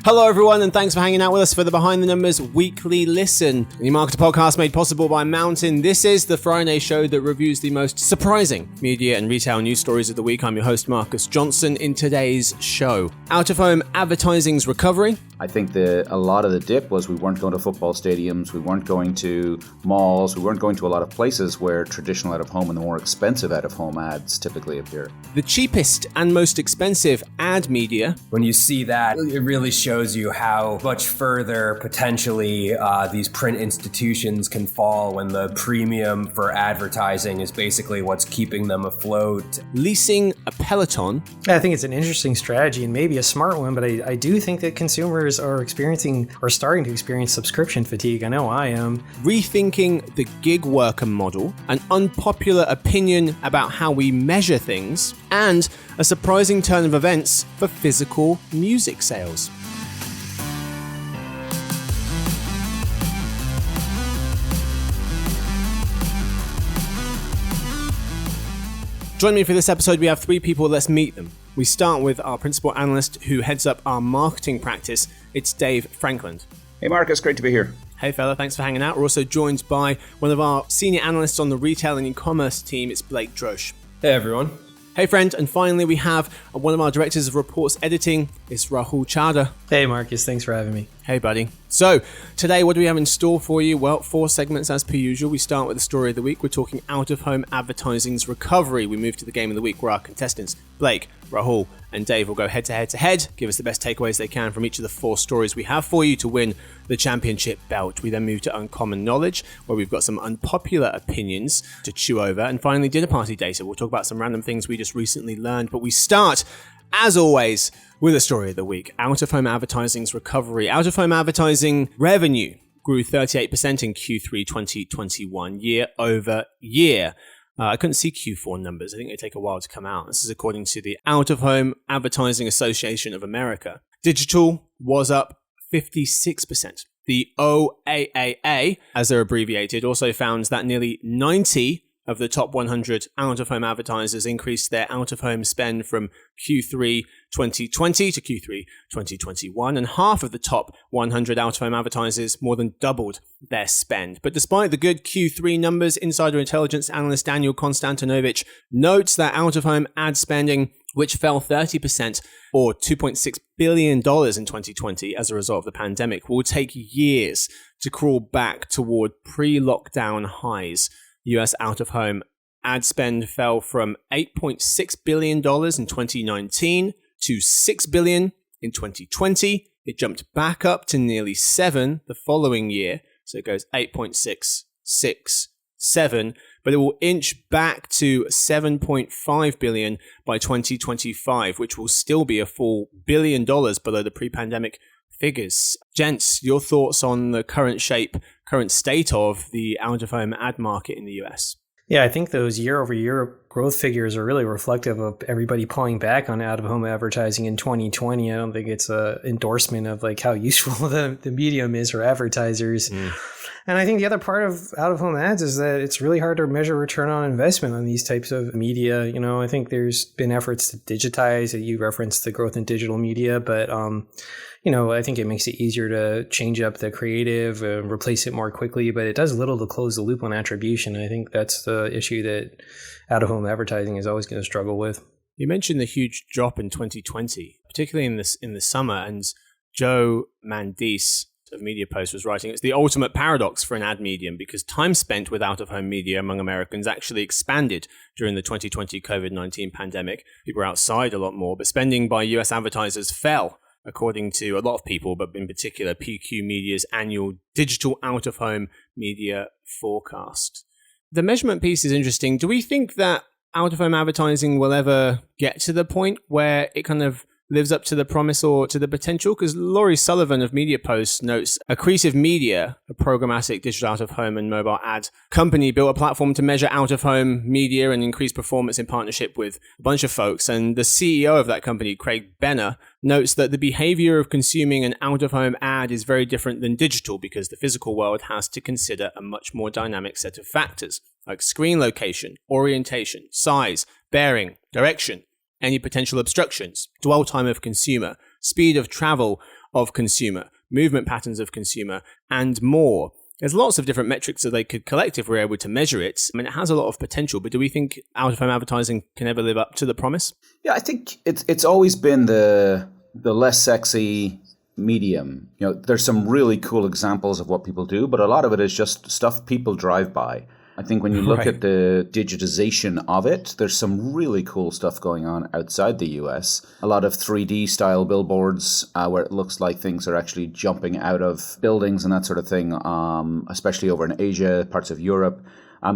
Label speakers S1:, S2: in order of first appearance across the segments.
S1: Hello everyone, and thanks for hanging out with us for the Behind the Numbers Weekly Listen, the marketer podcast made possible by Mountain. This is the Friday show that reviews the most surprising media and retail news stories of the week. I'm your host, Marcus Johnson. In today's show, out-of-home advertising's recovery.
S2: I think a lot of the dip was we weren't going to football stadiums, we weren't going to malls, we weren't going to a lot of places where traditional out-of-home and the more expensive out-of-home ads typically appear.
S1: The cheapest and most expensive ad media.
S3: When you see that, it really shows you how much further potentially these print institutions can fall when the premium for advertising is basically what's keeping them afloat.
S1: Leasing a Peloton.
S4: I think it's an interesting strategy and maybe a smart one, but I do think that consumers are starting to experience subscription fatigue. I know I am.
S1: Rethinking the gig worker model, an unpopular opinion about how we measure things, and a surprising turn of events for physical music sales. Joining me for this episode, we have three people. Let's meet them. We start with our principal analyst who heads up our marketing practice. It's Dave Frankland.
S2: Hey Marcus, great to be here.
S1: Hey fella, thanks for hanging out. We're also joined by one of our senior analysts on the retail and e-commerce team. It's Blake Droesch.
S3: Hey everyone.
S1: Hey friend, and finally we have one of our directors of reports editing. It's Rahul Chadha.
S4: Hey Marcus, thanks for having me.
S1: Hey buddy. So, today what do we have in store for you? Well, 4 segments as per usual. We start with the story of the week. We're talking out-of-home advertising's recovery. We move to the game of the week where our contestants, Blake, Rahul, and Dave will go head-to-head, give us the best takeaways they can from each of the 4 stories we have for you to win the championship belt. We then move to Uncommon Knowledge, where we've got some unpopular opinions to chew over. And finally, dinner party data. We'll talk about some random things we just recently learned. But we start, as always, with a story of the week. Out-of-home advertising's recovery. Out-of-home advertising revenue grew 38% in Q3 2021, year over year. I couldn't see Q4 numbers. I think they take a while to come out. This is according to the Out-of-Home Advertising Association of America. Digital was up 56%. The OAAA, as they're abbreviated, also found that nearly 90 of the top 100 out-of-home advertisers increased their out-of-home spend from Q3 2020 to Q3 2021, and half of the top 100 out-of-home advertisers more than doubled their spend. But despite the good Q3 numbers, Insider Intelligence analyst Daniel Konstantinovich notes that out-of-home ad spending, which fell 30% or $2.6 billion in 2020 as a result of the pandemic, will take years to crawl back toward pre-lockdown highs. US out-of-home ad spend fell from $8.6 billion in 2019 to $6 billion in 2020. It jumped back up to nearly 7 the following year. So it goes 8.6, 6, 7, but it will inch back to $7.5 billion by 2025, which will still be a full $1 billion below the pre-pandemic figures. Gents, your thoughts on the current state of the out-of-home ad market in the US?
S4: Yeah, I think those year-over-year growth figures are really reflective of everybody pulling back on out-of-home advertising in 2020. I don't think it's an endorsement of like how useful the medium is for advertisers. And I think the other part of out-of-home ads is that it's really hard to measure return on investment on these types of media. You know, I think there's been efforts to digitize. You referenced the growth in digital media, but I think it makes it easier to change up the creative, replace it more quickly, but it does little to close the loop on attribution. I think that's the issue that out-of-home advertising is always going to struggle with.
S1: You mentioned the huge drop in 2020, particularly in the summer, and Joe Mandis of Media Post was writing, it's the ultimate paradox for an ad medium because time spent with out-of-home media among Americans actually expanded during the 2020 COVID-19 pandemic. People were outside a lot more, but spending by US advertisers fell, according to a lot of people, but in particular PQ Media's annual digital out-of-home media forecast. The measurement piece is interesting. Do we think that out-of-home advertising will ever get to the point where it kind of lives up to the promise or to the potential? Because Laurie Sullivan of Media Post notes Accretive Media, a programmatic digital out-of-home and mobile ad company, built a platform to measure out-of-home media and increase performance in partnership with a bunch of folks. And the CEO of that company, Craig Benner, notes that the behavior of consuming an out-of-home ad is very different than digital because the physical world has to consider a much more dynamic set of factors like screen location, orientation, size, bearing, direction, any potential obstructions, dwell time of consumer, speed of travel, of consumer, movement patterns of consumer, and more. There's lots of different metrics that they could collect if we're able to measure it. I mean, it has a lot of potential, but do we think out-of-home advertising can ever live up to the promise?
S2: Yeah, I think it's always been the less sexy medium. You know, there's some really cool examples of what people do, but a lot of it is just stuff people drive by. I think when you look at the digitization of it, there's some really cool stuff going on outside the US. A lot of 3D style billboards where it looks like things are actually jumping out of buildings and that sort of thing, especially over in Asia, parts of Europe.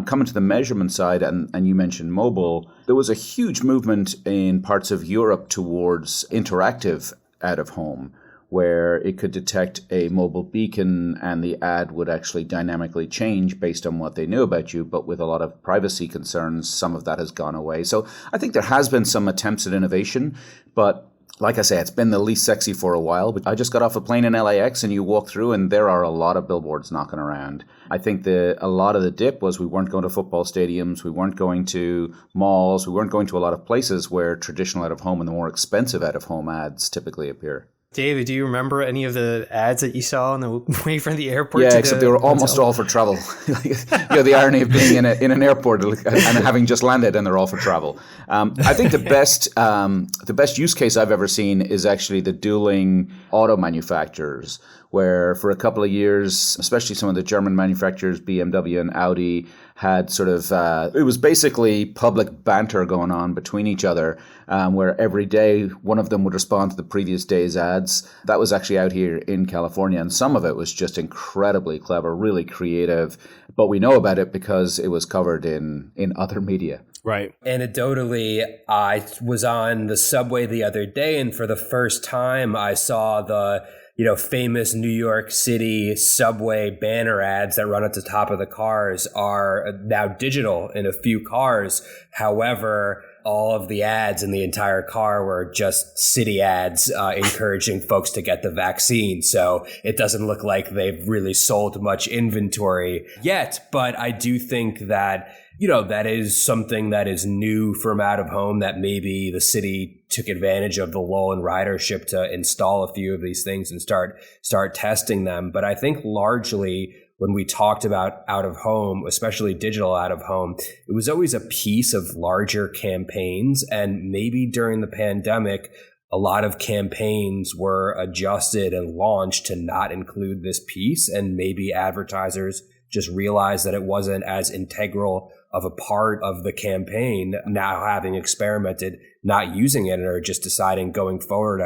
S2: Coming to the measurement side, and you mentioned mobile, there was a huge movement in parts of Europe towards interactive out of home, where it could detect a mobile beacon and the ad would actually dynamically change based on what they knew about you. But with a lot of privacy concerns, some of that has gone away. So I think there has been some attempts at innovation, but like I say, it's been the least sexy for a while. But I just got off a plane in LAX and you walk through and there are a lot of billboards knocking around. I think a lot of the dip was we weren't going to football stadiums, we weren't going to malls, we weren't going to a lot of places where traditional out-of-home and the more expensive out-of-home ads typically appear.
S4: David, do you remember any of the ads that you saw on the way from the airport?
S2: Yeah, except they were almost all for travel. The irony of being in an airport and having just landed, and they're all for travel. I think the best use case I've ever seen is actually the dueling auto manufacturers, where for a couple of years, especially some of the German manufacturers, BMW and Audi, had sort of, it was basically public banter going on between each other, where every day one of them would respond to the previous day's ads. That was actually out here in California, and some of it was just incredibly clever, really creative. But we know about it because it was covered in other media.
S1: Right.
S3: Anecdotally, I was on the subway the other day, and for the first time, I saw the famous New York City subway banner ads that run at the top of the cars are now digital in a few cars. However, all of the ads in the entire car were just city ads encouraging folks to get the vaccine. So it doesn't look like they've really sold much inventory yet. But I do think that that is something that is new from out of home, that maybe the city took advantage of the lull in ridership to install a few of these things and start testing them. But I think largely when we talked about out of home, especially digital out of home, it was always a piece of larger campaigns. And maybe during the pandemic, a lot of campaigns were adjusted and launched to not include this piece. And maybe advertisers just realized that it wasn't as integral of a part of the campaign, now having experimented, not using it, and are just deciding going forward,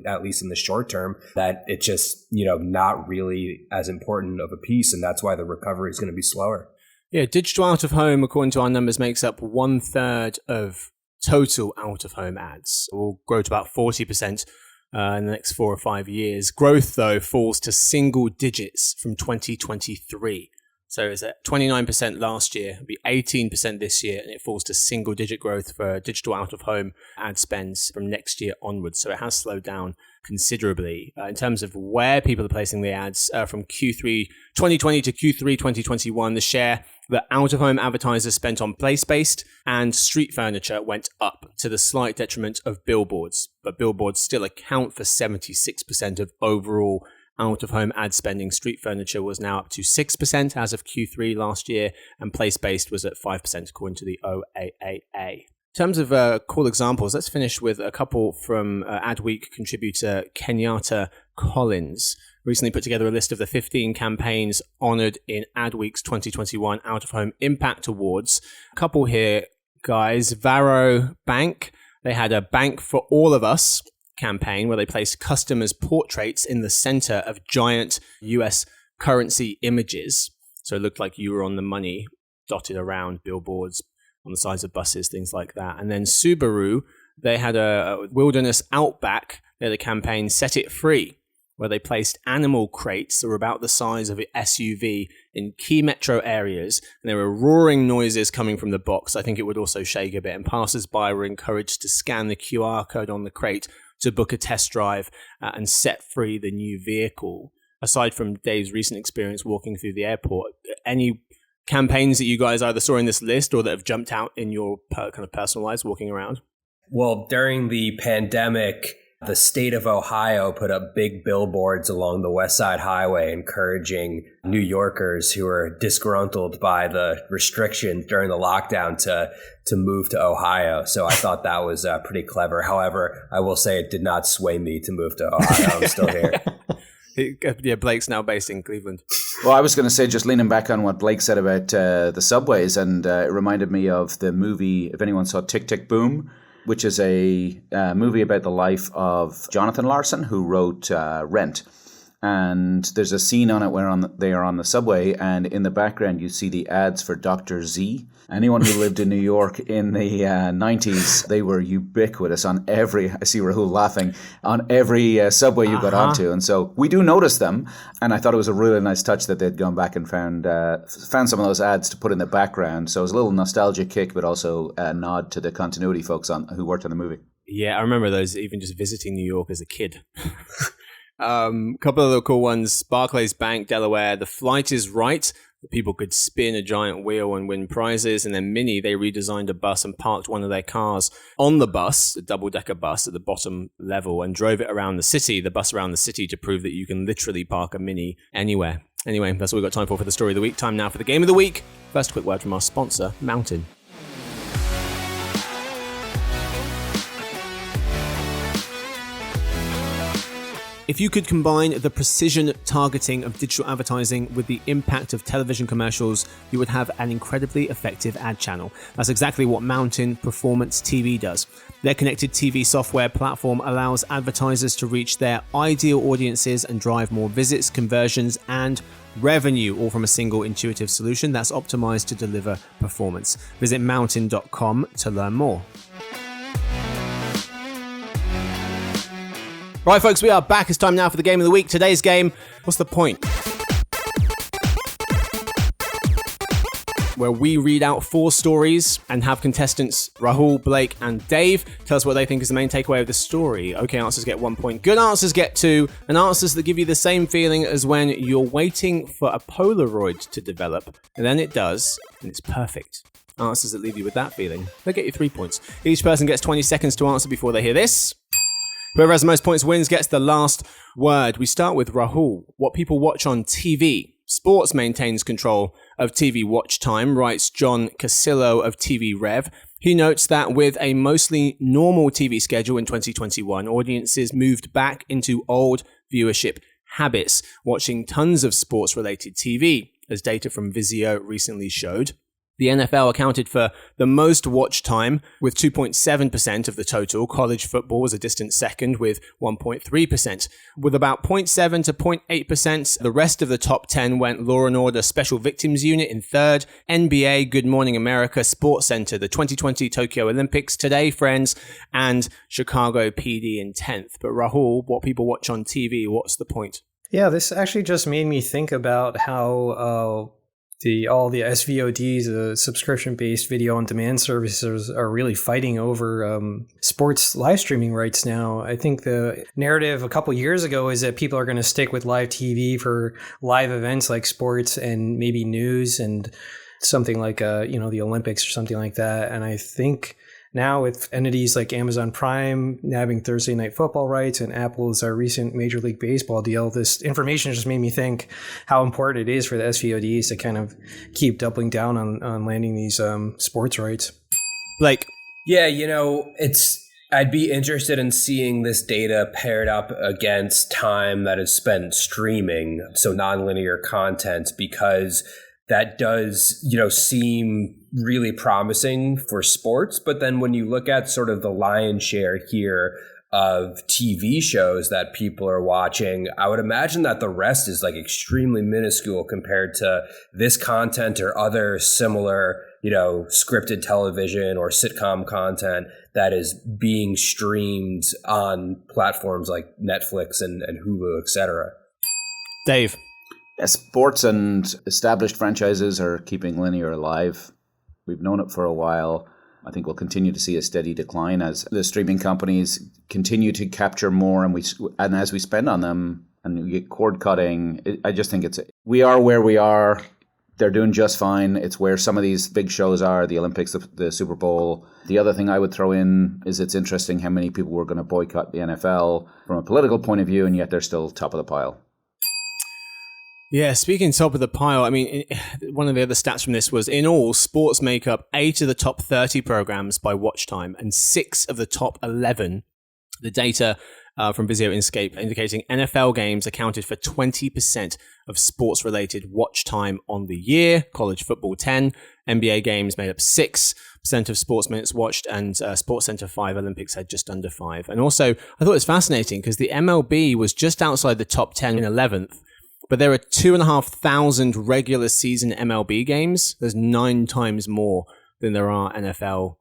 S3: at least in the short term, that it's just, not really as important of a piece. And that's why the recovery is going to be slower.
S1: Yeah, digital out of home, according to our numbers, makes up 1/3 of total out of home ads. It will grow to about 40% in the next 4 or 5 years. Growth, though, falls to single digits from 2023. So it's at 29% last year, it'll be 18% this year, and it falls to single-digit growth for digital out-of-home ad spends from next year onwards. So it has slowed down considerably. In terms of where people are placing the ads, from Q3 2020 to Q3 2021, the share that out-of-home advertisers spent on place-based and street furniture went up to the slight detriment of billboards. But billboards still account for 76% of overall out-of-home ad spending. Street furniture was now up to 6% as of Q3 last year, and place-based was at 5% according to the OAAA. In terms of cool examples, let's finish with a couple from Adweek contributor Kenyatta Collins. Recently put together a list of the 15 campaigns honored in Adweek's 2021 Out-of-Home Impact Awards. A couple here, guys. Varo Bank, they had a Bank for All of Us campaign where they placed customers' portraits in the center of giant US currency images. So it looked like you were on the money, dotted around billboards on the sides of buses, things like that. And then Subaru, they had a Wilderness Outback. They had a campaign, Set It Free, where they placed animal crates that were about the size of an SUV in key metro areas, and there were roaring noises coming from the box. I think it would also shake a bit, and passers-by were encouraged to scan the QR code on the crate to book a test drive and set free the new vehicle. Aside from Dave's recent experience walking through the airport, any campaigns that you guys either saw in this list or that have jumped out in your kind of personal lives walking around?
S3: Well, during the pandemic, the state of Ohio put up big billboards along the West Side Highway encouraging New Yorkers who are disgruntled by the restrictions during the lockdown to move to Ohio. So I thought that was pretty clever. However, I will say it did not sway me to move to Ohio. I'm still here.
S1: Yeah, Blake's now based in Cleveland.
S2: Well, I was going to say, just leaning back on what Blake said about the subways, and it reminded me of the movie, if anyone saw Tick, Tick, Boom, which is a movie about the life of Jonathan Larson, who wrote Rent. And there's a scene on it where they are on the subway, and in the background you see the ads for Dr. Z. Anyone who lived in New York in the 90s, they were ubiquitous on every, I see Rahul laughing, on every subway you got onto. And so we do notice them, and I thought it was a really nice touch that they'd gone back and found some of those ads to put in the background. So it was a little nostalgia kick, but also a nod to the continuity folks who worked on the movie.
S1: Yeah, I remember those, even just visiting New York as a kid. Couple of the cool ones. Barclays Bank, Delaware. The flight is right. People could spin a giant wheel and win prizes. And then Mini, they redesigned a bus and parked one of their cars on the bus, a double-decker bus at the bottom level, and drove it around the city, the bus around the city, to prove that you can literally park a Mini anywhere. Anyway, that's all we've got time for the story of the week. Time now for the game of the week. First, quick word from our sponsor, Mountain. If you could combine the precision targeting of digital advertising with the impact of television commercials, you would have an incredibly effective ad channel. That's exactly what Mountain Performance TV does. Their connected TV software platform allows advertisers to reach their ideal audiences and drive more visits, conversions, and revenue, all from a single intuitive solution that's optimized to deliver performance. Visit mountain.com to learn more. Right, folks, we are back. It's time now for the game of the week. Today's game, what's the point? Where we read out 4 stories and have contestants Rahul, Blake, and Dave tell us what they think is the main takeaway of the story. Okay answers get 1 point. Good answers get 2. And answers that give you the same feeling as when you're waiting for a Polaroid to develop. And then it does, and it's perfect. Answers that leave you with that feeling, they get you 3 points. Each person gets 20 seconds to answer before they hear this. Whoever has the most points wins, gets the last word. We start with Rahul. What people watch on TV. Sports maintains control of TV watch time, writes John Casillo of TV Rev. He notes that with a mostly normal TV schedule in 2021, audiences moved back into old viewership habits, watching tons of sports-related TV, as data from Vizio recently showed. The NFL accounted for the most watch time with 2.7% of the total. College football was a distant second with 1.3%. With about 0.7 to 0.8%, the rest of the top 10 went Law & Order Special Victims Unit in third, NBA, Good Morning America, Sports Center, the 2020 Tokyo Olympics, Today Friends, and Chicago PD in 10th. But Rahul, what people watch on TV, what's the point?
S4: Yeah, this actually just made me think about how all the SVODs, the subscription-based video on demand services, are really fighting over sports live streaming rights now. I think the narrative a couple years ago is that people are going to stick with live TV for live events like sports and maybe news and something like the Olympics or something like that. And I think now with entities like Amazon Prime nabbing Thursday Night Football rights and Apple's recent Major League Baseball deal, this information just made me think how important it is for the SVODs to kind of keep doubling down on landing these sports rights.
S1: Blake.
S3: Yeah, I'd be interested in seeing this data paired up against time that is spent streaming, so nonlinear content, because that does, seem really promising for sports. But then when you look at sort of the lion's share here of TV shows that people are watching, I would imagine that the rest is like extremely minuscule compared to this content or other similar, scripted television or sitcom content that is being streamed on platforms like Netflix and Hulu, etc.
S1: Dave.
S2: Yeah, sports and established franchises are keeping linear alive. We've known it for a while. I think we'll continue to see a steady decline as the streaming companies continue to capture more, and as we spend on them and we get cord cutting. I just think we are where we are They're doing just fine. It's where some of these big shows are, the Olympics, the Super Bowl. The other thing I would throw in is it's interesting how many people were going to boycott the NFL from a political point of view, and yet they're still top of the pile.
S1: Yeah, speaking top of the pile, I mean, one of the other stats from this was, in all, sports make up 8 of the top 30 programs by watch time and 6 of the top 11. The data from Vizio Inscape indicating NFL games accounted for 20% of sports-related watch time on the year, college football 10, NBA games made up 6% of sports minutes watched, and SportsCenter 5 Olympics had just under 5. And also, I thought it was fascinating because the MLB was just outside the top 10 in 11th, but there are 2,500 regular season MLB games. There's 9 times more than there are NFL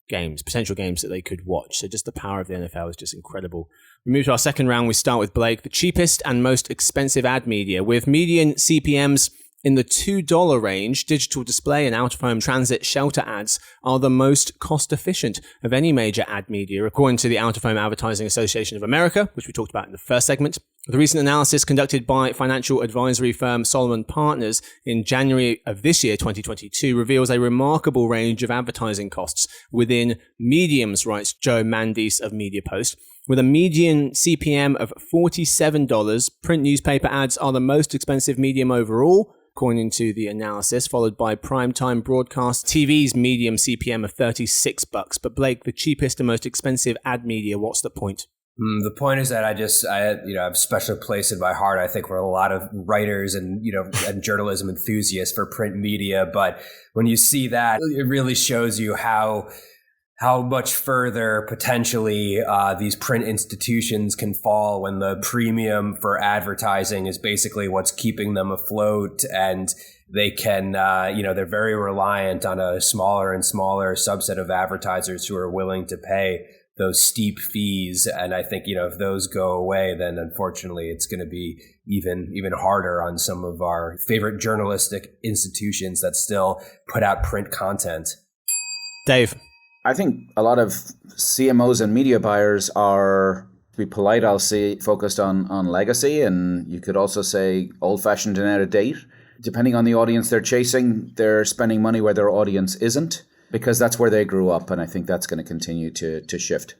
S1: games, potential games that they could watch. So just the power of the NFL is just incredible. We move to our second round. We start with Blake, the cheapest and most expensive ad media. With median CPMs in the $2 range, digital display and out-of-home transit shelter ads are the most cost-efficient of any major ad media, according to the Out-of-Home Advertising Association of America, which we talked about in the first segment. The recent analysis conducted by financial advisory firm Solomon Partners in January of this year, 2022, reveals a remarkable range of advertising costs within mediums, writes Joe Mandis of MediaPost. With a median CPM of $47, print newspaper ads are the most expensive medium overall, according to the analysis, followed by primetime broadcast TV's medium CPM of $36. But Blake, the cheapest and most expensive ad media, what's the point?
S3: The point is that I have a special place in my heart, I think, for a lot of writers and journalism enthusiasts for print media. But when you see that, it really shows you how much further potentially these print institutions can fall when the premium for advertising is basically what's keeping them afloat, and they can, they're very reliant on a smaller and smaller subset of advertisers who are willing to pay those steep fees. And I think, if those go away, then unfortunately it's going to be even harder on some of our favorite journalistic institutions that still put out print content.
S1: Dave.
S2: I think a lot of CMOs and media buyers are, to be polite, I'll say, focused on legacy, and you could also say old-fashioned and out of date. Depending on the audience they're chasing, they're spending money where their audience isn't, because that's where they grew up, and I think that's going to continue to shift.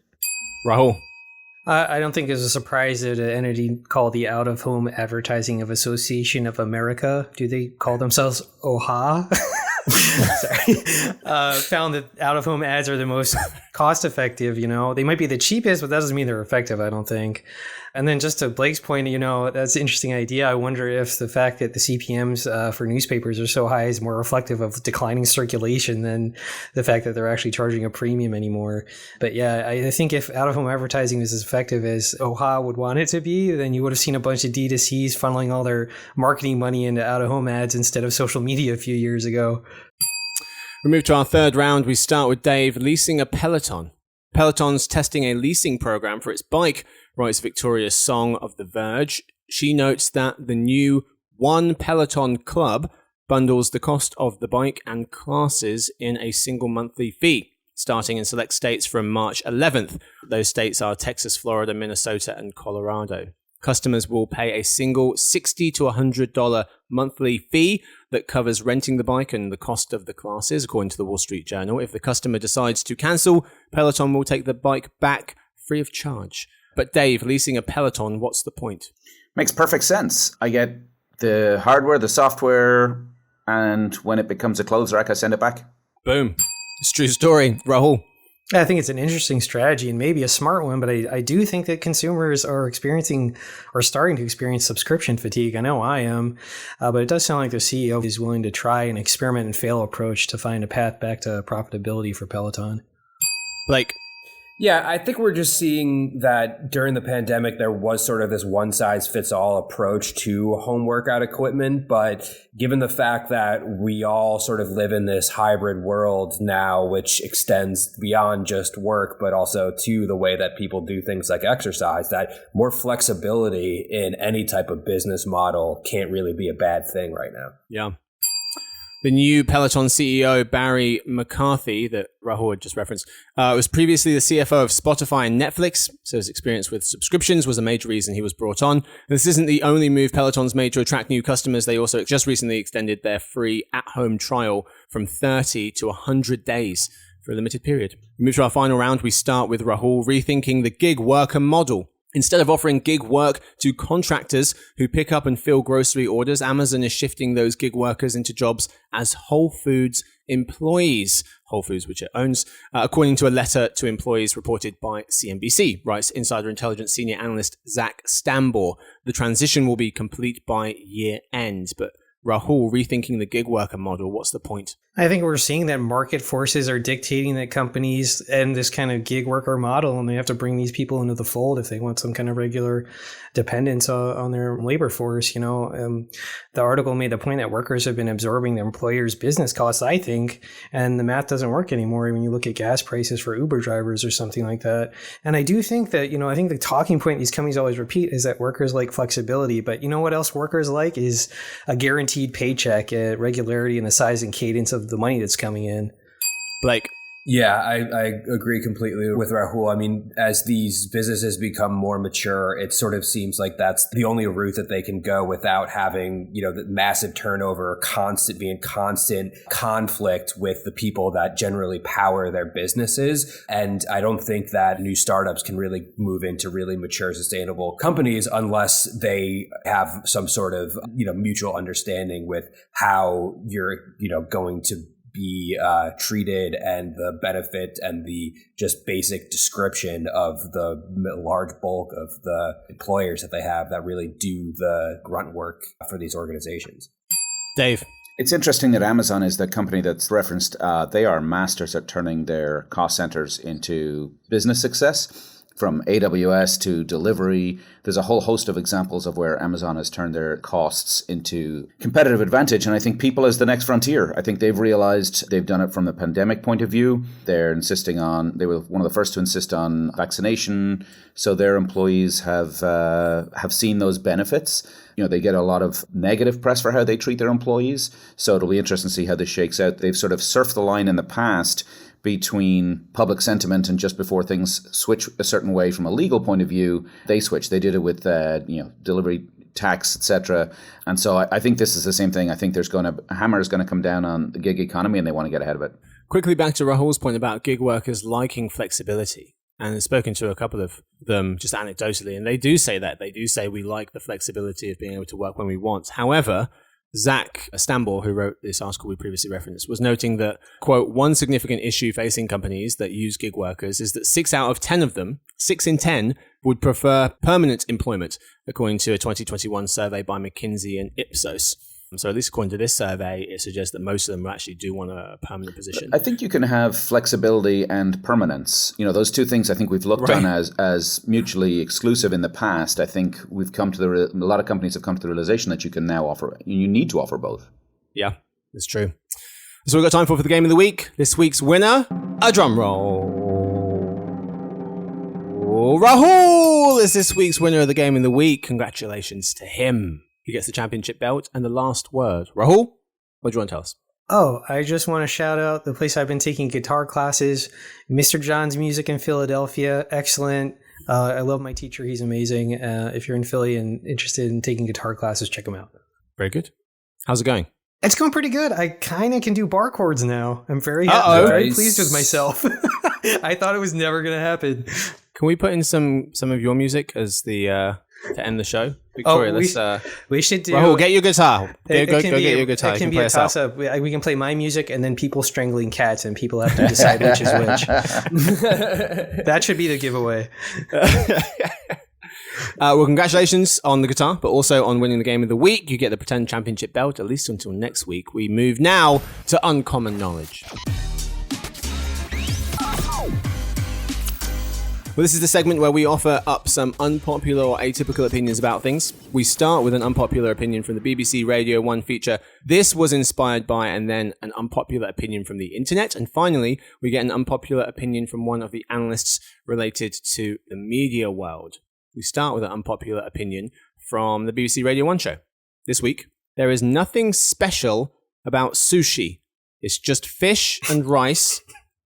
S1: Rahul?
S4: I don't think it's a surprise that an entity called the Out-of-Home Advertising Association of America, do they call themselves OHA? Found that out-of-home ads are the most cost-effective. They might be the cheapest, but that doesn't mean they're effective, I don't think. And then just to Blake's point, that's an interesting idea. I wonder if the fact that the CPMs for newspapers are so high is more reflective of declining circulation than the fact that they're actually charging a premium anymore. But yeah, I think if out-of-home advertising was as effective as OHA would want it to be, then you would have seen a bunch of D2Cs funneling all their marketing money into out-of-home ads instead of social media a few years ago.
S1: We move to our third round. We start with Dave, leasing a Peloton. Peloton's testing a leasing program for its bike, writes Victoria Song of The Verge. She notes that the new One Peloton Club bundles the cost of the bike and classes in a single monthly fee, starting in select states from March 11th. Those states are Texas, Florida, Minnesota, and Colorado. Customers will pay a single $60 to $100 monthly fee that covers renting the bike and the cost of the classes, according to the Wall Street Journal. If the customer decides to cancel, Peloton will take the bike back free of charge. But Dave, leasing a Peloton, what's the point?
S2: Makes perfect sense. I get the hardware, the software, and when it becomes a clothes rack, I send it back.
S1: Boom. It's a true story. Rahul?
S4: I think it's an interesting strategy and maybe a smart one, but I do think that consumers are starting to experience subscription fatigue. I know I am, but it does sound like the CEO is willing to try an experiment and fail approach to find a path back to profitability for Peloton.
S1: Blake?
S3: Yeah, I think we're just seeing that during the pandemic, there was sort of this one-size-fits-all approach to home workout equipment. But given the fact that we all sort of live in this hybrid world now, which extends beyond just work, but also to the way that people do things like exercise, that more flexibility in any type of business model can't really be a bad thing right now.
S1: Yeah. The new Peloton CEO, Barry McCarthy, that Rahul had just referenced, was previously the CFO of Spotify and Netflix, so his experience with subscriptions was a major reason he was brought on. This isn't the only move Peloton's made to attract new customers. They also just recently extended their free at-home trial from 30 to 100 days for a limited period. We move to our final round. We start with Rahul rethinking the gig worker model. Instead of offering gig work to contractors who pick up and fill grocery orders, Amazon is shifting those gig workers into jobs as Whole Foods employees. Whole Foods, which it owns, according to a letter to employees reported by CNBC, writes Insider Intelligence senior analyst Zach Stambor. The transition will be complete by year end. But Rahul, rethinking the gig worker model, what's the point?
S4: I think we're seeing that market forces are dictating that companies and this kind of gig worker model, and they have to bring these people into the fold if they want some kind of regular dependence on their labor force. The article made the point that workers have been absorbing their employers' business costs, I think, and the math doesn't work anymore when you look at gas prices for Uber drivers or something like that. And I do think that, I think the talking point these companies always repeat is that workers like flexibility, but you know what else workers like is a guaranteed paycheck, regularity, and the size and cadence of the money that's coming in.
S1: Blake.
S3: Yeah, I agree completely with Rahul. I mean, as these businesses become more mature, it sort of seems like that's the only route that they can go without having, the massive turnover, constant conflict with the people that generally power their businesses. And I don't think that new startups can really move into really mature, sustainable companies unless they have some sort of, mutual understanding with how you're, going to be treated and the benefit and the just basic description of the large bulk of the employers that they have that really do the grunt work for these organizations.
S1: Dave.
S2: It's interesting that Amazon is the company that's referenced. They are masters at turning their cost centers into business success. From AWS to delivery, there's a whole host of examples of where Amazon has turned their costs into competitive advantage. And I think people is the next frontier. I think they've realized they've done it from the pandemic point of view. They were one of the first to insist on vaccination. So their employees have seen those benefits. They get a lot of negative press for how they treat their employees. So it'll be interesting to see how this shakes out. They've sort of surfed the line in the past between public sentiment and just before things switch a certain way from a legal point of view, they switch. They did it with delivery tax, etc. And so I think this is the same thing. I think a hammer is going to come down on the gig economy, and they want to get ahead of it.
S1: Quickly back to Rahul's point about gig workers liking flexibility. And I've spoken to a couple of them just anecdotally, and they do say that. They do say we like the flexibility of being able to work when we want. However, Zach Stambor, who wrote this article we previously referenced, was noting that, quote, one significant issue facing companies that use gig workers is that 6 out of 10 of them, 6 in 10, would prefer permanent employment, according to a 2021 survey by McKinsey and Ipsos. So at least according to this survey, it suggests that most of them actually do want a permanent position.
S2: I think you can have flexibility and permanence. Those two things I think we've looked on as mutually exclusive in the past. I think a lot of companies have come to the realization that you can now you need to offer both.
S1: Yeah, that's true. So we've got time for the game of the week. This week's winner, a drum roll. Rahul is this week's winner of the game of the week. Congratulations to him. He gets the championship belt and the last word. Rahul, what do you want to tell us?
S4: Oh, I just want to shout out the place I've been taking guitar classes, Mr. John's Music in Philadelphia. Excellent. I love my teacher. He's amazing. If you're in Philly and interested in taking guitar classes, check him out.
S1: Very good. How's it going?
S4: It's going pretty good. I kind of can do bar chords now. I'm very pleased with myself. I thought it was never going to happen.
S1: Can we put in some of your music as the to end the show? Victoria,
S4: we should do...
S1: Rahul, get your guitar. Go get your guitar.
S4: It can be a toss-up. We can play my music and then people strangling cats, and people have to decide which is which. That should be the giveaway.
S1: Well, congratulations on the guitar, but also on winning the game of the week. You get the Pretend Championship belt, at least until next week. We move now to Uncommon Knowledge. Well, this is the segment where we offer up some unpopular or atypical opinions about things. We start with an unpopular opinion from the BBC Radio 1 feature. This was inspired by, and then an unpopular opinion from the internet. And finally, we get an unpopular opinion from one of the analysts related to the media world. We start with an unpopular opinion from the BBC Radio 1 show. This week, there is nothing special about sushi. It's just fish and rice,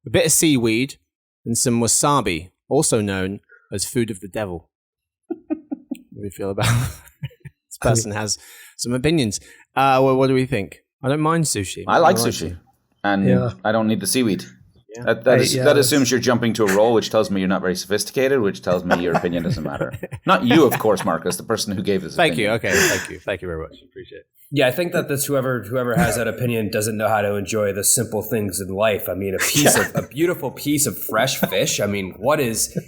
S1: a bit of seaweed, and some wasabi, also known as food of the devil. What do we feel about this person has some opinions. Well, what do we think? I don't mind sushi.
S2: I like sushi. And I don't need the seaweed. Yeah. That assumes you're jumping to a role, which tells me you're not very sophisticated, which tells me your opinion doesn't matter. Not you, of course, Marcus, the person who gave this opinion.
S1: Thank you. Okay, thank you very much. Appreciate it.
S3: Yeah, I think that whoever has that opinion doesn't know how to enjoy the simple things in life. I mean, a beautiful piece of fresh fish. I mean,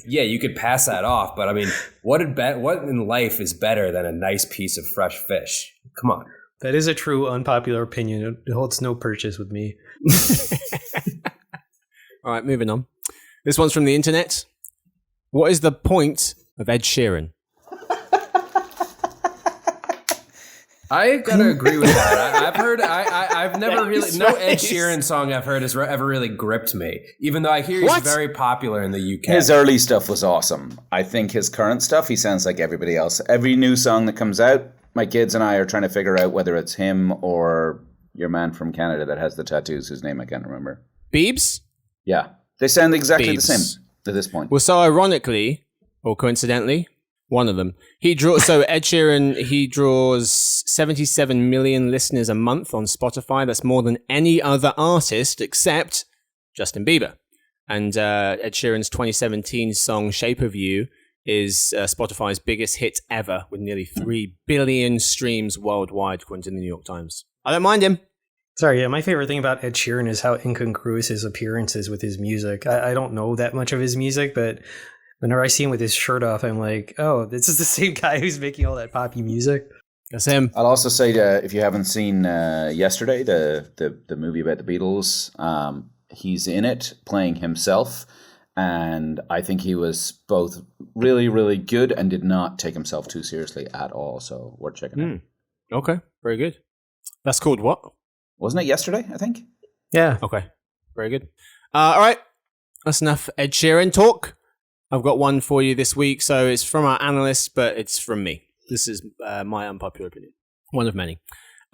S3: you could pass that off, but I mean, what in life is better than a nice piece of fresh fish? Come on.
S4: That is a true unpopular opinion. It holds no purchase with me.
S1: All right, moving on. This one's from the internet. What is the point of Ed Sheeran?
S3: I gotta agree with that. I've never really, no Ed Sheeran song I've heard has ever really gripped me, even though I hear he's very popular in the UK.
S2: His early stuff was awesome. I think his current stuff, he sounds like everybody else. Every new song that comes out, my kids and I are trying to figure out whether it's him or your man from Canada that has the tattoos, whose name I can't remember.
S1: Biebs?
S2: Yeah. They sound exactly the same at this point.
S1: Well, so ironically, or coincidentally, one of them. So Ed Sheeran, he draws 77 million listeners a month on Spotify. That's more than any other artist except Justin Bieber. And Ed Sheeran's 2017 song Shape of You is Spotify's biggest hit ever, with nearly 3 billion streams worldwide, according to the New York Times. I don't mind him.
S4: Sorry, yeah, my favorite thing about Ed Sheeran is how incongruous his appearance is with his music. I don't know that much of his music, but whenever I see him with his shirt off, I'm like, oh, this is the same guy who's making all that poppy music.
S1: That's him.
S2: I'll also say, if you haven't seen Yesterday, the movie about the Beatles, he's in it playing himself. And I think he was both really, really good and did not take himself too seriously at all. So worth checking out.
S1: Okay, very good. That's called what?
S2: Wasn't it Yesterday, I think?
S4: Yeah.
S1: Okay, very good. All right, that's enough Ed Sheeran talk. I've got one for you this week. So it's from our analysts, but it's from me. This is my unpopular opinion. One of many.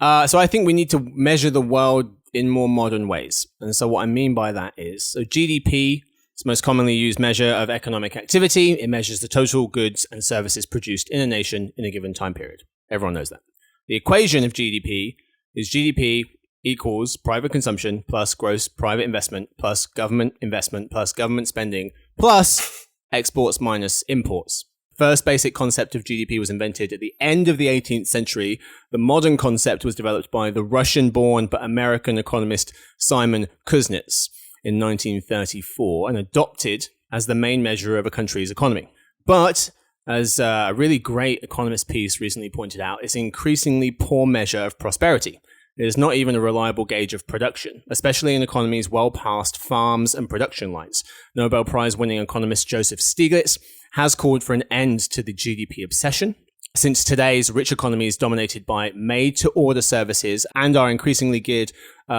S1: So I think we need to measure the world in more modern ways. And so what I mean by that is, so GDP is the most commonly used measure of economic activity. It measures the total goods and services produced in a nation in a given time period. Everyone knows that. The equation of GDP is GDP equals private consumption plus gross private investment plus government investment plus government spending plus exports minus imports. First basic concept of GDP was invented at the end of the 18th century. The modern concept was developed by the Russian-born but American economist Simon Kuznets in 1934 and adopted as the main measure of a country's economy. But as a really great economist piece recently pointed out, it's an increasingly poor measure of prosperity. It is not even a reliable gauge of production, especially in economies well past farms and production lines. Nobel Prize-winning economist Joseph Stiglitz has called for an end to the GDP obsession, since today's rich economy is dominated by made-to-order services and are increasingly geared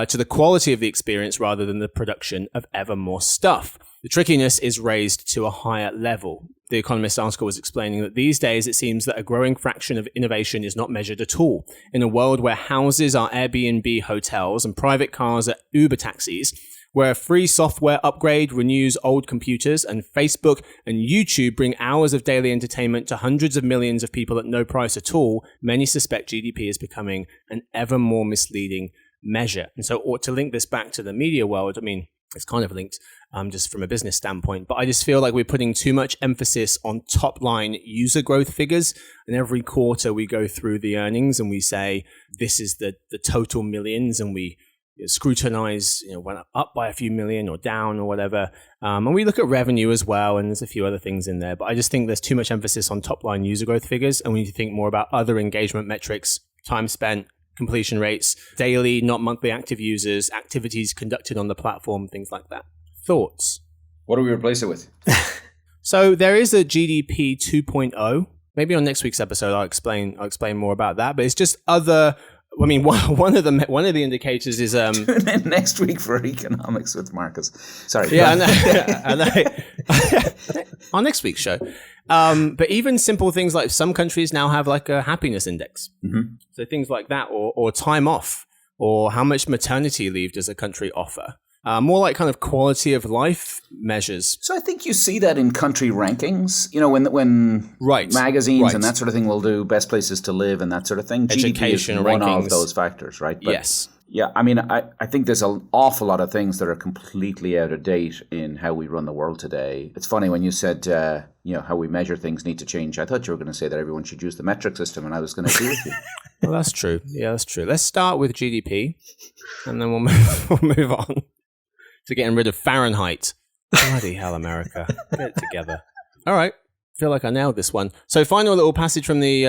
S1: to the quality of the experience rather than the production of ever more stuff. The trickiness is raised to a higher level. The Economist article was explaining that these days it seems that a growing fraction of innovation is not measured at all. In a world where houses are Airbnb hotels and private cars are Uber taxis, where a free software upgrade renews old computers and Facebook and YouTube bring hours of daily entertainment to hundreds of millions of people at no price at all, many suspect GDP is becoming an ever more misleading measure. And so to link this back to the media world, I mean, it's kind of linked just from a business standpoint, but I just feel like we're putting too much emphasis on top line user growth figures. And every quarter we go through the earnings and we say, this is the total millions, and we scrutinize, went up by a few million or down or whatever. And we look at revenue as well, and there's a few other things in there. But I just think there's too much emphasis on top line user growth figures, and we need to think more about other engagement metrics, time spent, completion rates, daily, not monthly active users, activities conducted on the platform, things like that. Thoughts?
S2: What do we replace it with?
S1: So there is a GDP 2.0. Maybe on next week's episode I'll explain more about that. But it's just other. I mean, one of the indicators is
S2: Tune in next week for economics with Marcus. Sorry.
S1: Yeah, I know. On next week's show. But even simple things like some countries now have like a happiness index.
S2: Mm-hmm.
S1: So things like that, or time off, Or how much maternity leave does a country offer? More like kind of quality of life measures.
S2: So I think you see that in country rankings. You know, when magazines and that sort of thing will do best places to live and that sort of thing.
S1: Education
S2: GDP is one of those factors, right? But
S1: yes.
S2: Yeah, I mean, I think there's an awful lot of things that are completely out of date in how we run the world today. It's funny when you said, how we measure things need to change. I thought you were going to say that everyone should use the metric system, and I was going to agree with you.
S1: Well, that's true. Yeah, that's true. Let's start with GDP, and then we'll move on to getting rid of Fahrenheit. Bloody hell, America. Get it together. All right. Feel like I nailed this one. So final little passage from the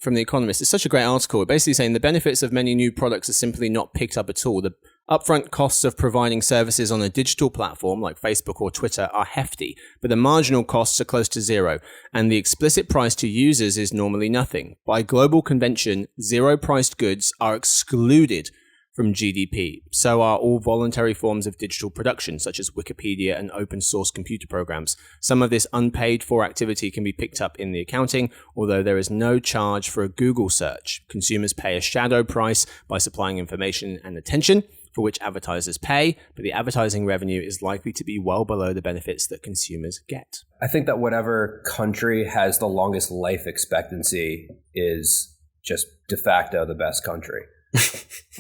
S1: Economist. It's such a great article. Basically saying the benefits of many new products are simply not picked up at all. The upfront costs of providing services on a digital platform like Facebook or Twitter are hefty, but the marginal costs are close to zero, and the explicit price to users is normally nothing. By global convention, zero-priced goods are excluded from GDP. So are all voluntary forms of digital production, such as Wikipedia and open source computer programs. Some of this unpaid for activity can be picked up in the accounting, although there is no charge for a Google search. Consumers pay a shadow price by supplying information and attention, for which advertisers pay, but the advertising revenue is likely to be well below the benefits that consumers get.
S3: I think that whatever country has the longest life expectancy is just de facto the best country.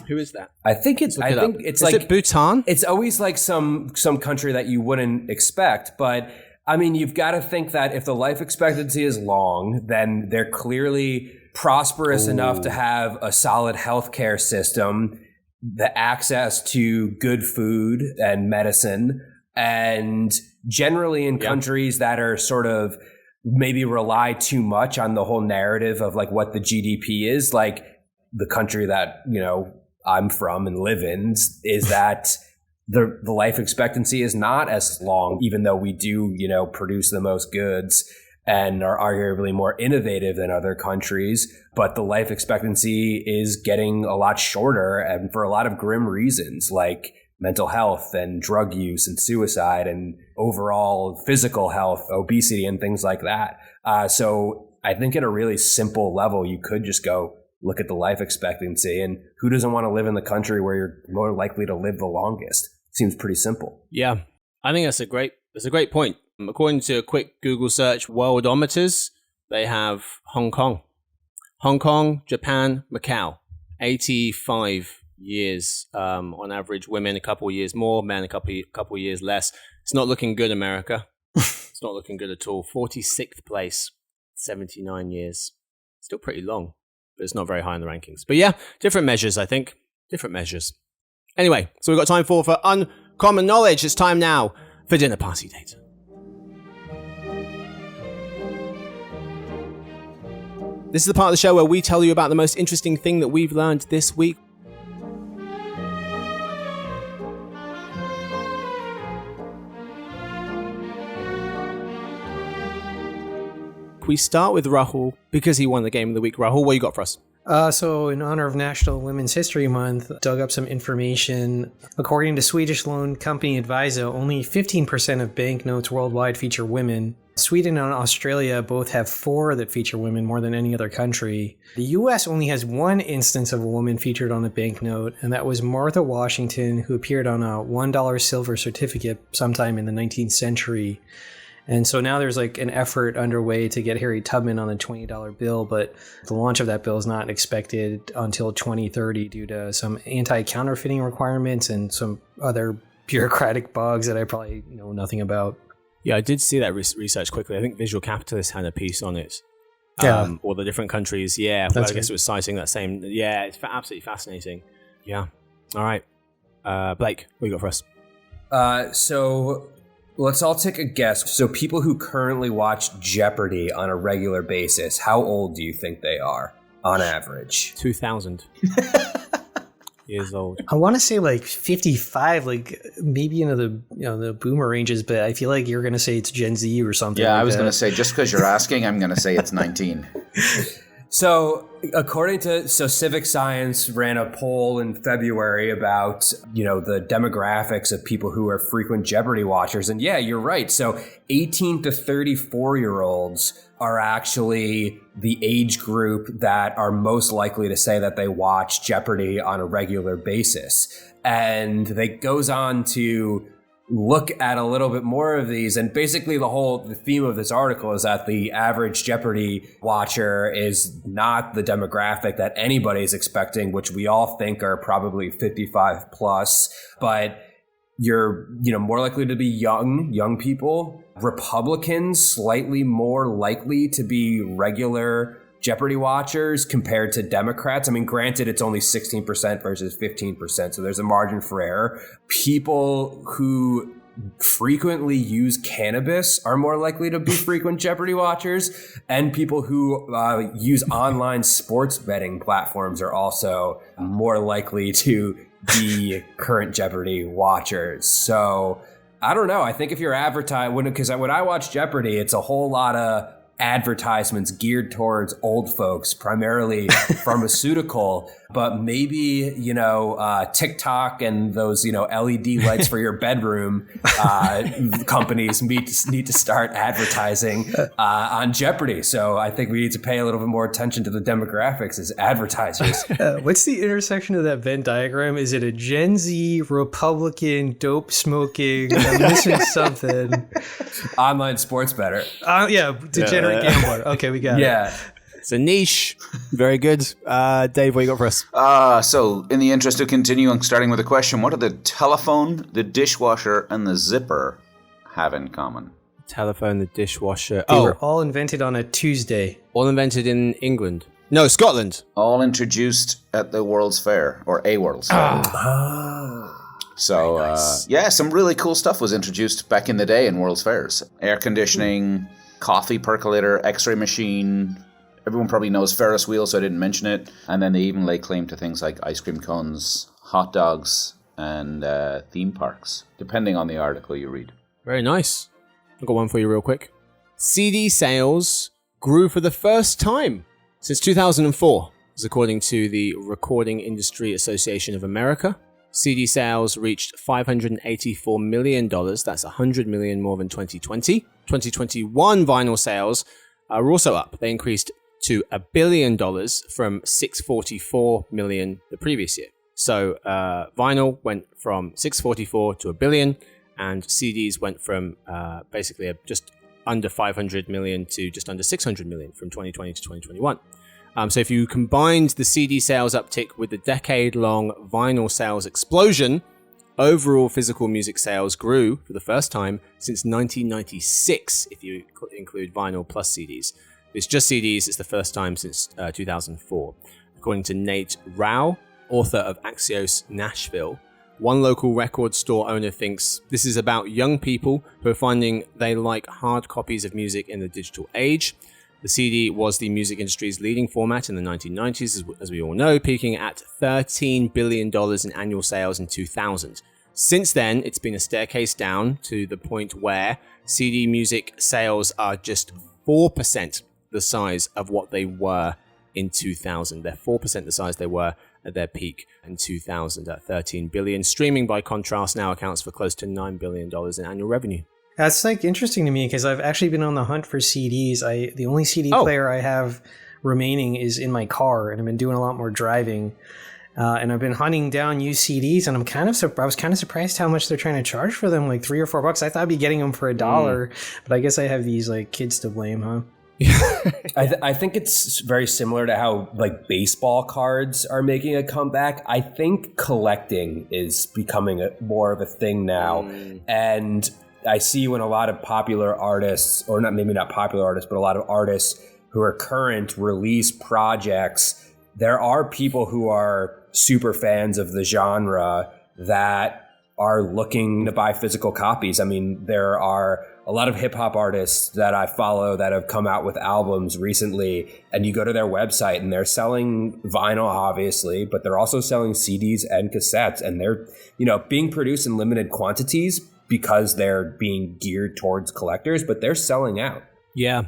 S1: Who is that?
S3: I think it's
S1: Is
S3: like
S1: it Bhutan?
S3: It's always like some country that you wouldn't expect, but I mean, you've got to think that if the life expectancy is long, then they're clearly prosperous enough to have a solid healthcare system, the access to good food and medicine, and generally in countries that are sort of maybe rely too much on the whole narrative of like what the GDP is, like the country that, I'm from and live in, is that the life expectancy is not as long, even though we do, produce the most goods and are arguably more innovative than other countries. But the life expectancy is getting a lot shorter, and for a lot of grim reasons, like mental health and drug use and suicide and overall physical health, obesity and things like that. So I think at a really simple level, you could just go, look at the life expectancy, and who doesn't want to live in the country where you're more likely to live the longest? Seems pretty simple.
S1: Yeah, I think that's a great point. According to a quick Google search, Worldometers, they have Hong Kong, Japan, Macau, 85 years on average. Women a couple of years more, men a couple of years less. It's not looking good, America. It's not looking good at all. 46th place, 79 years. Still pretty long, but it's not very high in the rankings. But yeah, different measures, I think. Different measures. Anyway, so we've got time for Uncommon Knowledge. It's time now for Dinner Party Data. This is the part of the show where we tell you about the most interesting thing that we've learned this week. We start with Rahul because he won the Game of the Week. Rahul, what you got for us?
S4: So in honor of National Women's History Month, dug up some information. According to Swedish loan company Adviso, only 15% of banknotes worldwide feature women. Sweden and Australia both have 4 that feature women, more than any other country. The US only has 1 instance of a woman featured on a banknote, and that was Martha Washington, who appeared on a $1 silver certificate sometime in the 19th century. And so now there's like an effort underway to get Harriet Tubman on the $20 bill, but the launch of that bill is not expected until 2030 due to some anti-counterfeiting requirements and some other bureaucratic bugs that I probably know nothing about.
S1: Yeah, I did see that research quickly. I think Visual Capitalist had a piece on it. All the different countries. Yeah, well, I guess it was citing that same. Yeah, it's absolutely fascinating. Yeah. All right. Blake, what you got for us?
S3: So let's all take a guess. So people who currently watch Jeopardy on a regular basis, how old do you think they are on average?
S1: 2,000 years old.
S4: I want to say like 55, like maybe into the boomer ranges, but I feel like you're going to say it's Gen Z or something.
S2: Yeah,
S4: like
S2: I was
S4: that.
S2: going to say, just because you're asking, I'm going to say it's 19.
S3: So according to Civic Science ran a poll in February about, the demographics of people who are frequent Jeopardy watchers. And yeah, you're right. So 18 to 34-year-olds are actually the age group that are most likely to say that they watch Jeopardy on a regular basis. And it goes on to look at a little bit more of these. And basically the theme of this article is that the average Jeopardy watcher is not the demographic that anybody's expecting, which we all think are probably 55 plus, but you're, more likely to be young people. Republicans slightly more likely to be regular Jeopardy watchers compared to Democrats. I mean, granted, it's only 16% versus 15%, so there's a margin for error. People who frequently use cannabis are more likely to be frequent Jeopardy watchers, and people who use online sports betting platforms are also more likely to be current Jeopardy watchers. So I don't know. I think if you're because when I watch Jeopardy, it's a whole lot of advertisements geared towards old folks, primarily pharmaceutical, but maybe, TikTok and those, LED lights for your bedroom companies need to start advertising on Jeopardy. So I think we need to pay a little bit more attention to the demographics as advertisers.
S4: What's the intersection of that Venn diagram? Is it a Gen Z, Republican, dope smoking? I'm missing something.
S3: Online sports bettor.
S4: Yeah, degenerate gambler. Okay, we got it.
S3: Yeah.
S1: It's a niche. Very good. Dave, what you got for us?
S2: So in the interest of continuing, starting with a question, what do the telephone, the dishwasher, and the zipper have in common?
S1: Telephone, the dishwasher.
S4: They were all invented on a Tuesday.
S1: All invented in England. No, Scotland.
S2: All introduced at the World's Fair, or a World's Fair. So, nice. Some really cool stuff was introduced back in the day in World's Fairs. Air conditioning, coffee percolator, x-ray machine. Everyone probably knows Ferris wheel, so I didn't mention it. And then they even lay claim to things like ice cream cones, hot dogs, and theme parks, depending on the article you read.
S1: Very nice. I've got one for you real quick. CD sales grew for the first time since 2004, as according to the Recording Industry Association of America. CD sales reached $584 million. That's $100 million more than 2020. 2021 vinyl sales are also up. They increased to $1 billion from $644 million the previous year. So vinyl went from $644 to $1 billion, and CDs went from basically just under $500 million to just under $600 million from 2020 to 2021. So if you combined the CD sales uptick with the decade-long vinyl sales explosion, overall physical music sales grew for the first time since 1996, if you include vinyl plus CDs. If it's just CDs, it's the first time since 2004. According to Nate Rao, author of Axios Nashville, one local record store owner thinks this is about young people who are finding they like hard copies of music in the digital age. The CD was the music industry's leading format in the 1990s, as we all know, peaking at $13 billion in annual sales in 2000. Since then, it's been a staircase down to the point where CD music sales are just 4% the size of what they were in 2000. They're 4% the size they were at their peak in 2000 at $13 billion. Streaming, by contrast, now accounts for close to $9 billion in annual revenue.
S4: That's interesting to me because I've actually been on the hunt for CDs. The only CD player I have remaining is in my car, and I've been doing a lot more driving. And I've been hunting down used CDs, and I was kind of surprised how much they're trying to charge for them, like $3 or $4. I thought I'd be getting them for $1, but I guess I have these kids to blame, huh?
S3: I think it's very similar to how baseball cards are making a comeback. I think collecting is becoming more of a thing now, and I see when a lot of popular artists, or maybe not popular artists, but a lot of artists who are current release projects, there are people who are super fans of the genre that are looking to buy physical copies. I mean, there are a lot of hip hop artists that I follow that have come out with albums recently, and you go to their website and they're selling vinyl, obviously, but they're also selling CDs and cassettes, and they're, being produced in limited quantities because they're being geared towards collectors, but they're selling out.
S1: Yeah.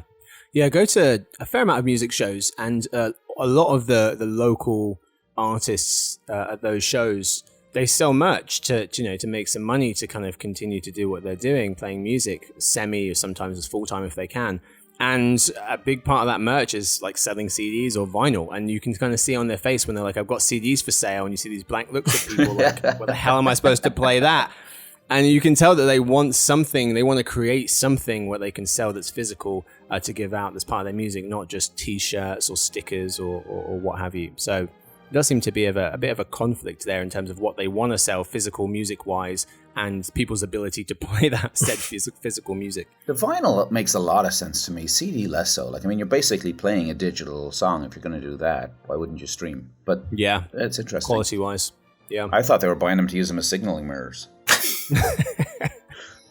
S1: I go to a fair amount of music shows, and a lot of the local artists at those shows, they sell merch to make some money to kind of continue to do what they're doing, playing music semi or sometimes as full-time if they can. And a big part of that merch is like selling CDs or vinyl. And you can kind of see on their face when they're like, I've got CDs for sale. And you see these blank looks at people like, what the hell am I supposed to play that? And you can tell that they want something, they want to create something where they can sell that's physical to give out that's part of their music, not just t-shirts or stickers or what have you. So it does seem to be a bit of a conflict there in terms of what they want to sell physical music-wise and people's ability to play that said physical music.
S2: The vinyl makes a lot of sense to me. CD less so. Like, I mean, you're basically playing a digital song. If you're going to do that, why wouldn't you stream? But
S1: yeah,
S2: it's interesting.
S1: Quality-wise, yeah.
S2: I thought they were buying them to use them as signaling mirrors.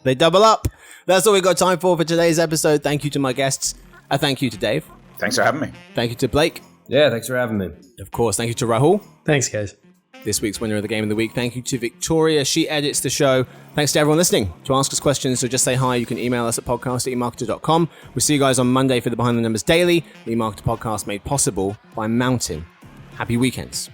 S1: They double up. That's all we got time for today's episode. Thank you to my guests. A thank you to Dave.
S2: Thanks for having me.
S1: Thank you to Blake.
S3: Yeah, thanks for having me.
S1: Of course, thank you to Rahul.
S4: Thanks, guys.
S1: This week's winner of the Game of the Week. Thank you to Victoria. She edits the show. Thanks to everyone listening. To ask us questions or just say hi, you can email us at podcast@emarketer.com. We'll see you guys on Monday for the Behind the Numbers Daily, the eMarketer podcast made possible by Mountain. Happy weekends.